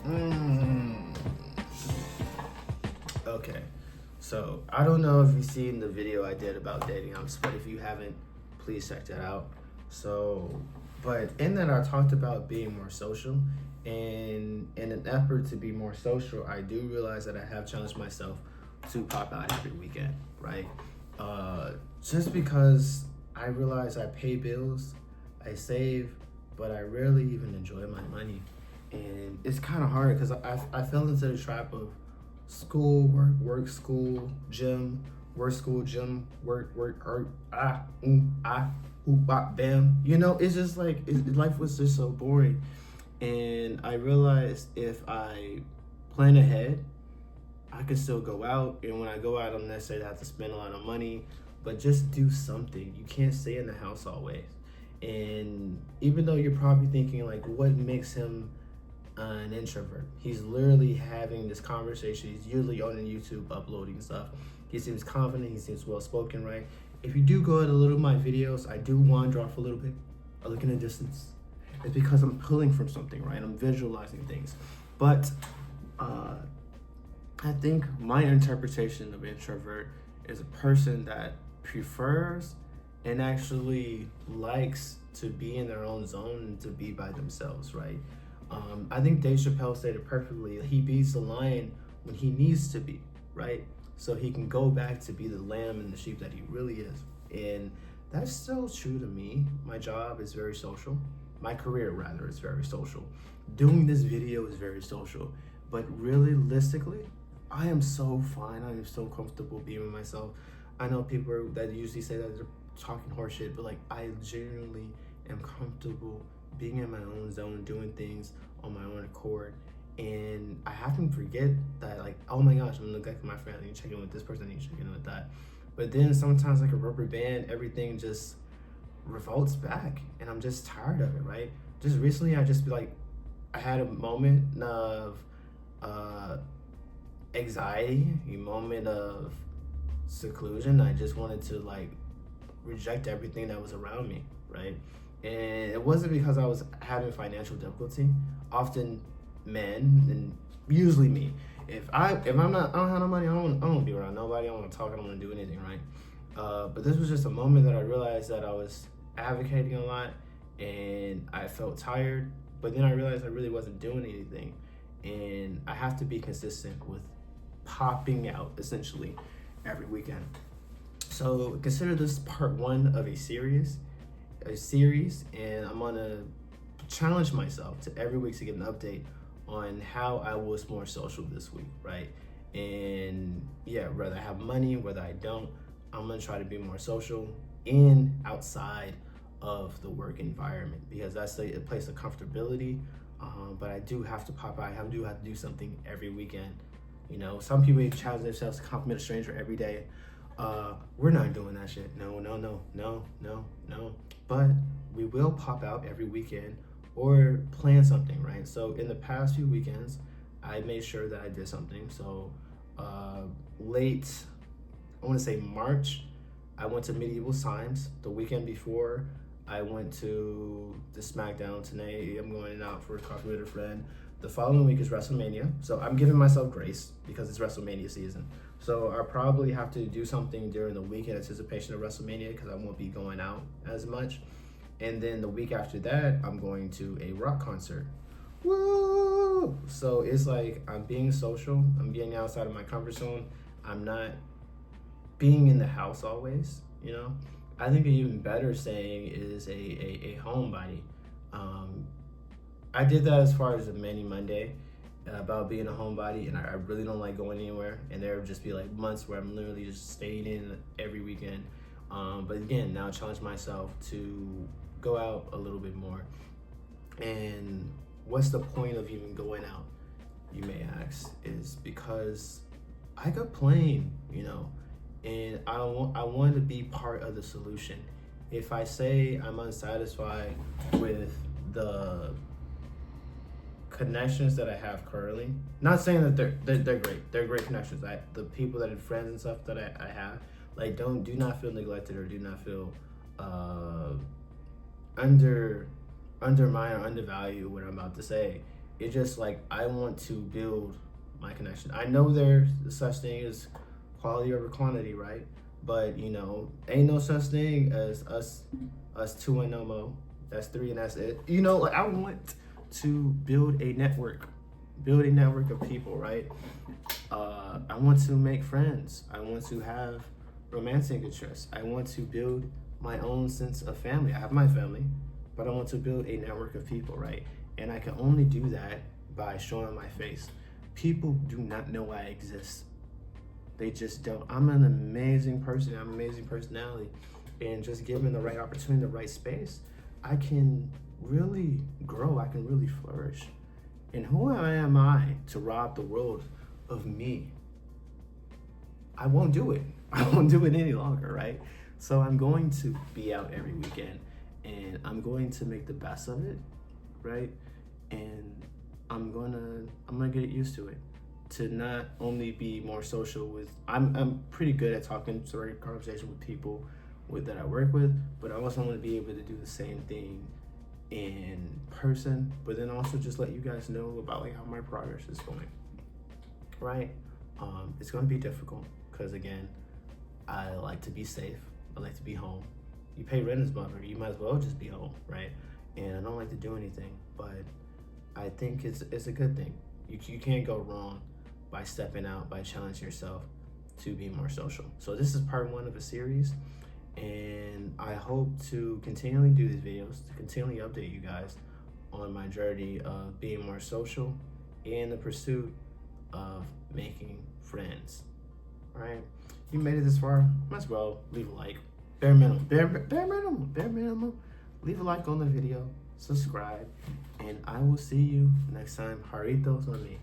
Mm. Okay, so I don't know if you've seen the video I did about dating apps, but if you haven't, please check that out. So, but in that I talked about being more social, and in an effort to be more social, I do realize that I have challenged myself to pop out every weekend, right? Just because I realize I pay bills, I save, but I rarely even enjoy my money. And it's kind of hard because I fell into the trap of school, work, school, gym, work, school, gym, bam. You know, it's just like life was just so boring. And I realized if I plan ahead, I could still go out. And when I go out, I don't necessarily have to spend a lot of money, but just do something. You can't stay in the house always. And even though you're probably thinking, like, what makes him an introvert? He's literally having this conversation. He's usually on YouTube uploading stuff. He seems confident. He seems well spoken, right? If you do go to a little of my videos, I do wander off a little bit. I look in the distance. It's because I'm pulling from something, right? I'm visualizing things. But I think my interpretation of introvert is a person that prefers and actually likes to be in their own zone and to be by themselves, right? I think Dave Chappelle said it perfectly. He beats the lion when he needs to be, right? So he can go back to be the lamb and the sheep that he really is. And that's still true to me. My job is very social. My career, rather, is very social. Doing this video is very social. But realistically, I am so fine. I am so comfortable being with myself. I know people that usually say that they're talking horseshit, but like I genuinely am comfortable being in my own zone, doing things on my own accord. And I often forget that, like, oh my gosh, I'm neglecting my friend. I need to check in with this person. I need to check in with that. But then sometimes, like a rubber band, everything just revolts back, and I'm just tired of it, right? Just recently, I just be like, I had a moment of anxiety, a moment of seclusion. I just wanted to like reject everything that was around me, right? And it wasn't because I was having financial difficulty. Often men, and usually me, if I'm not, I don't have no money, I don't be around nobody, I don't want to talk, I don't want to do anything, right? But this was just a moment that I realized that I was advocating a lot and I felt tired, but then I realized I really wasn't doing anything. And I have to be consistent with popping out essentially every weekend. So consider this part one of a series, and I'm gonna challenge myself to every week to get an update on how I was more social this week, right? And yeah, whether I have money, whether I don't, I'm gonna try to be more social in outside of the work environment, because that's a place of comfortability. But I do have to pop out. I do have to do something every weekend. You know, some people challenge themselves to compliment a stranger every day. We're not doing that shit. No. But we will pop out every weekend or plan something, right? So in the past few weekends, I made sure that I did something. So late, I want to say March, I went to Medieval Times. The weekend before, I went to the SmackDown. Today, I'm going out for a coffee with a friend. The following week is WrestleMania. So I'm giving myself grace because it's WrestleMania season. So I probably have to do something during the week in anticipation of WrestleMania because I won't be going out as much. And then the week after that, I'm going to a rock concert. Woo! So it's like I'm being social. I'm getting outside of my comfort zone. I'm not being in the house always, you know? I think an even better saying is a homebody. I did that as far as the Many Monday about being a homebody, and I really don't like going anywhere. And there would just be like months where I'm literally just staying in every weekend. But again, now I challenge myself to go out a little bit more. And what's the point of even going out, you may ask, is because I got plain, you know, and I want to be part of the solution. If I say I'm unsatisfied with the connections that I have currently, not saying that they're great. They're great connections. The people that are friends and stuff that I have, like, do not feel neglected or do not feel undermined or undervalued what I'm about to say. It's just like I want to build my connection. I know there's such thing as quality over quantity, right? But you know, ain't no such thing as us two and no more. That's three and that's it. You know, like I want to build a network of people, right? I want to make friends. I want to have romantic interests. I want to build my own sense of family. I have my family, but I want to build a network of people, right? And I can only do that by showing my face. People do not know I exist. They just don't. I'm an amazing person. I'm an amazing personality. And just given the right opportunity, the right space, I can really grow. I can really flourish. And who am I to rob the world of me? I won't do it. I won't do it any longer, right? So I'm going to be out every weekend and I'm going to make the best of it, right? And I'm gonna get used to it. To not only be more social with, I'm pretty good at talking, starting conversation with people that I work with, but I also want to be able to do the same thing in person, but then also just let you guys know about like how my progress is going, right? It's going to be difficult because again, I like to be safe. I like to be home. You pay rent as mother, you might as well just be home, right? And I don't like to do anything, but I think it's a good thing. You can't go wrong by stepping out, by challenging yourself to be more social. So this is part 1 of a series, and I hope to continually do these videos, to continually update you guys on my journey of being more social in the pursuit of making friends. All right, you made it this far, might as well leave a like. Bare minimum. Leave a like on the video, subscribe, and I will see you next time. Jarritos on me.